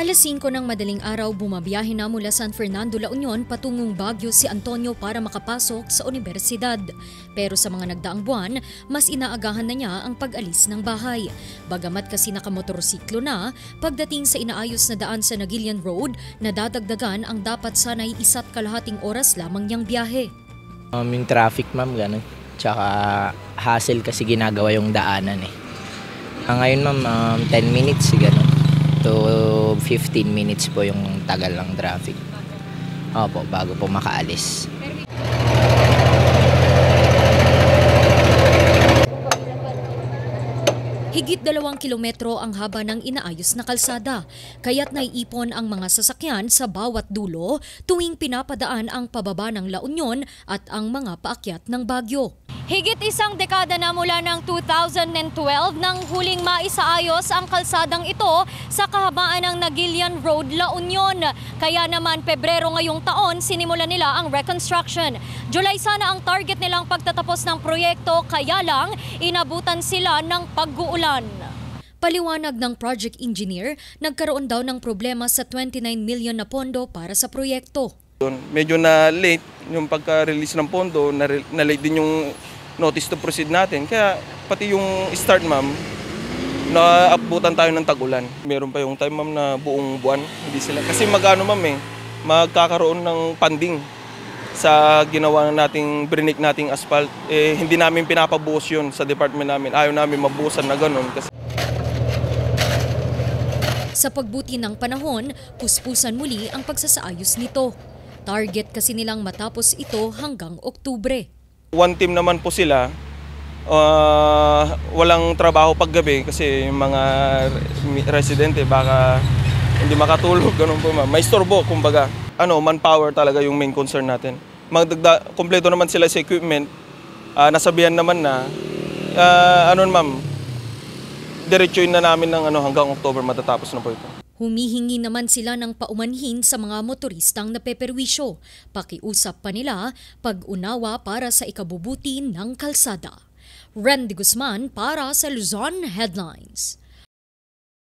Alas 5 ng madaling araw bumabiyahe na mula San Fernando, La Union patungong Baguio si Antonio para makapasok sa universidad. Pero sa mga nagdaang buwan, mas inaagahan na niya ang pag-alis ng bahay. Bagamat kasi nakamotorsiklo na, pagdating sa inaayos na daan sa Nagilian Road, nadadagdagan ang dapat sana'y 1.5 oras lamang niyang biyahe. Yung traffic ma'am, gano'n. Tsaka hassle kasi ginagawa yung daanan eh. Ngayon ma'am, 10 minutes gano'n. To 15 minutes po yung tagal ng traffic. Opo, bago po makaalis. Higit 2 kilometro ang haba ng inaayos na kalsada, kaya't naiipon ang mga sasakyan sa bawat dulo tuwing pinapadaan ang pababa ng La Union at ang mga paakyat ng Baguio. Higit isang dekada na mula ng 2012 nang huling maisaayos ang kalsadang ito sa kahabaan ng Nagilian Road, La Union. Kaya naman Pebrero ngayong taon sinimulan nila ang reconstruction. July sana ang target nilang pagtatapos ng proyekto, kaya lang inabutan sila ng pag-uulan. Paliwanag ng project engineer, nagkaroon daw ng problema sa 29 million na pondo para sa proyekto. Medyo na late yung pagka-release ng pondo, na late din yung notice to proceed natin. Kaya pati yung start ma'am, naabutan tayo ng tag-ulan. Meron pa yung time ma'am na buong buwan, hindi sila. Kasi magkakaroon ng funding sa ginawa nating brinik nating asphalt. Hindi namin pinapabuhos yun sa department namin. Ayaw namin mabuhusan na ganun. Sa pagbuti ng panahon, puspusan muli ang pagsasaayos nito. Target kasi nilang matapos ito hanggang Oktubre. One team naman po sila, walang trabaho paggabi kasi mga residente baka hindi makatulog, ganun po ma'am. May istorbo, kumbaga. Manpower talaga yung main concern natin. Kompleto naman sila sa equipment, nasabihan naman na, ma'am, diretsuin na namin ng hanggang October matatapos na po ito. Humihingi naman sila ng paumanhin sa mga motoristang napeperwisyo. Pakiusap pa nila pag-unawa para sa ikabubuti ng kalsada. Randy Guzman para sa Luzon Headlines.